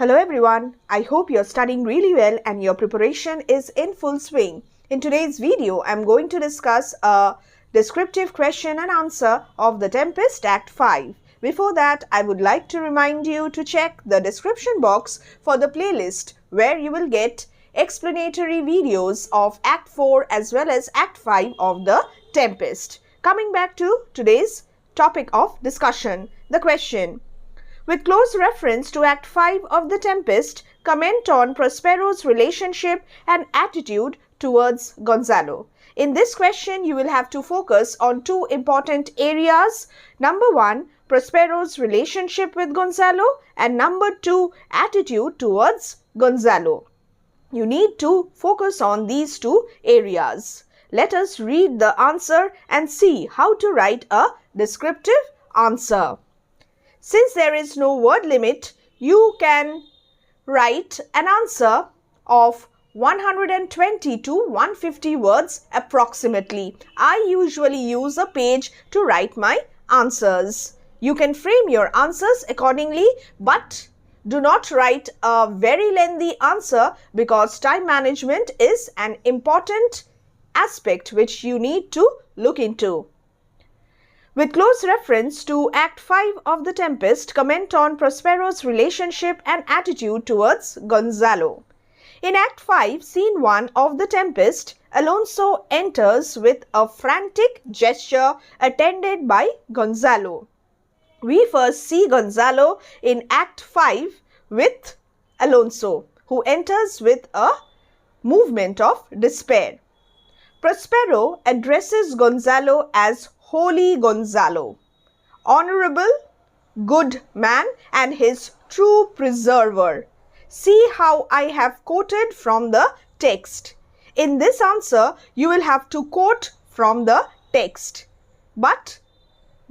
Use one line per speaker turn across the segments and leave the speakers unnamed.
Hello everyone, I hope you're studying really well and your preparation is in full swing. In today's video, I'm going to discuss a descriptive question and answer of The Tempest Act 5. Before that, I would like to remind you to check the description box for the playlist where you will get explanatory videos of Act 4 as well as Act 5 of The Tempest. Coming back to today's topic of discussion, the question. With close reference to Act 5 of The Tempest, comment on Prospero's relationship and attitude towards Gonzalo. In this question, you will have to focus on two important areas. Number one, Prospero's relationship with Gonzalo, and number two, attitude towards Gonzalo. You need to focus on these two areas. Let us read the answer and see how to write a descriptive answer. Since there is no word limit, you can write an answer of 120 to 150 words approximately. I usually use a page to write my answers. You can frame your answers accordingly, but do not write a very lengthy answer because time management is an important aspect which you need to look into. With close reference to Act 5 of The Tempest, comment on Prospero's relationship and attitude towards Gonzalo. In Act 5, Scene 1 of The Tempest, Alonso enters with a frantic gesture attended by Gonzalo. We first see Gonzalo in Act 5 with Alonso, who enters with a movement of despair. Prospero addresses Gonzalo as Holy Gonzalo, honorable, good man and his true preserver. See how I have quoted from the text. In this answer, you will have to quote from the text. But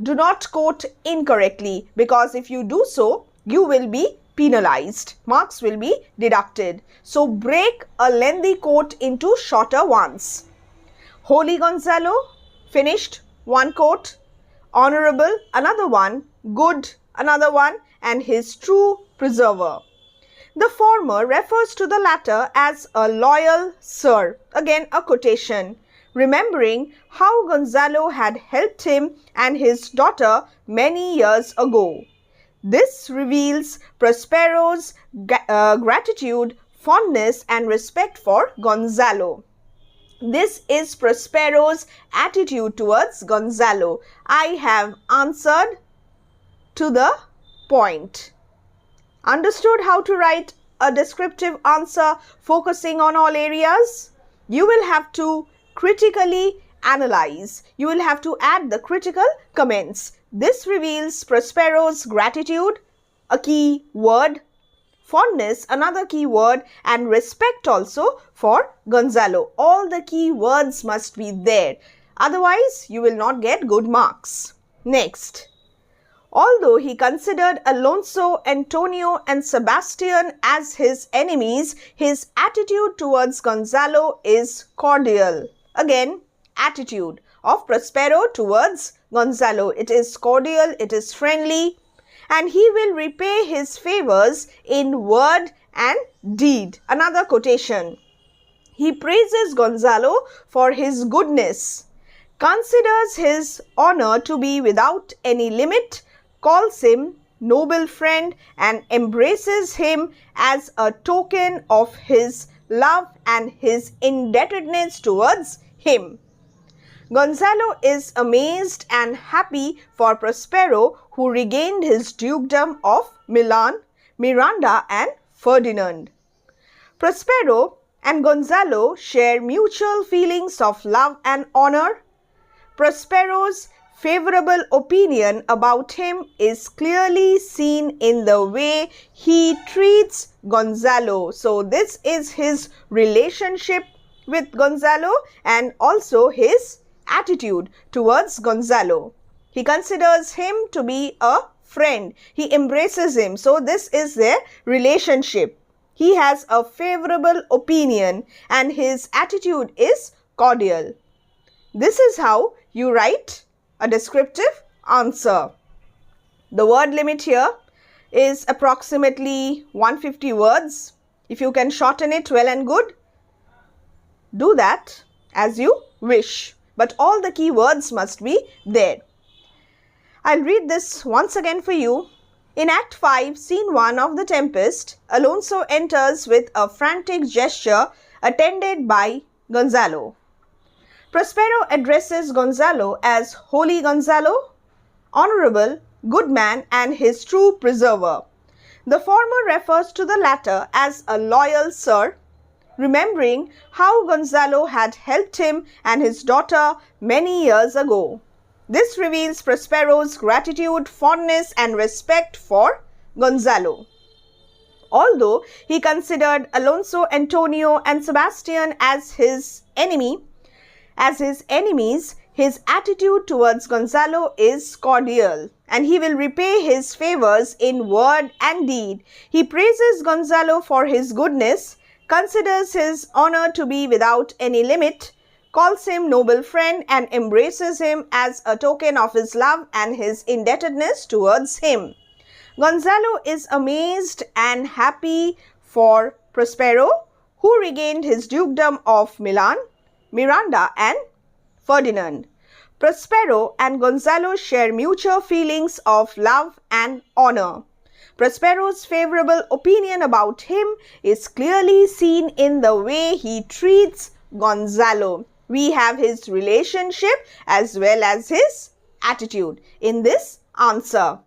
do not quote incorrectly, because if you do so, you will be penalized. Marks will be deducted. So break a lengthy quote into shorter ones. Holy Gonzalo, finished. One quote, honorable, another one, good, another one, and his true preserver. The former refers to the latter as a loyal sir. Again, a quotation, remembering how Gonzalo had helped him and his daughter many years ago. This reveals Prospero's gratitude, fondness, and respect for Gonzalo. This is Prospero's attitude towards Gonzalo. I have answered to the point. Understood how to write a descriptive answer focusing on all areas? You will have to critically analyze. You will have to add the critical comments. This reveals Prospero's gratitude, a key word, fondness, another key word, and respect also for Gonzalo. All the key words must be there. Otherwise, you will not get good marks. Next. Although he considered Alonso, Antonio, and Sebastian as his enemies, his attitude towards Gonzalo is cordial. Again, attitude of Prospero towards Gonzalo. It is cordial, it is friendly, and he will repay his favors in word and deed. Another quotation. He praises Gonzalo for his goodness, considers his honor to be without any limit, calls him noble friend, and embraces him as a token of his love and his indebtedness towards him. Gonzalo is amazed and happy for Prospero, who regained his dukedom of Milan, Miranda, and Ferdinand. Prospero and Gonzalo share mutual feelings of love and honor. Prospero's favorable opinion about him is clearly seen in the way he treats Gonzalo. So this is his relationship with Gonzalo and also his attitude towards Gonzalo. He considers him to be a friend. He embraces him. So this is their relationship. He has a favorable opinion and his attitude is cordial. This is how you write a descriptive answer. The word limit here is approximately 150 words. If you can shorten it, well and good. Do that as you wish. But all the key words must be there. I'll read this once again for you. In Act 5, Scene 1 of The Tempest, Alonso enters with a frantic gesture attended by Gonzalo. Prospero addresses Gonzalo as Holy Gonzalo, honorable, good man and his true preserver. The former refers to the latter as a loyal sir, remembering how Gonzalo had helped him and his daughter many years ago. This reveals Prospero's gratitude, fondness and respect for Gonzalo. Although he considered Alonso, Antonio and Sebastian as his enemies, his attitude towards Gonzalo is cordial and he will repay his favors in word and deed. He praises Gonzalo for his goodness, considers his honor to be without any limit, calls him noble friend and embraces him as a token of his love and his indebtedness towards him. Gonzalo is amazed and happy for Prospero, who regained his dukedom of Milan, Miranda and Ferdinand. Prospero and Gonzalo share mutual feelings of love and honor. Prospero's favorable opinion about him is clearly seen in the way he treats Gonzalo. We have his relationship as well as his attitude in this answer.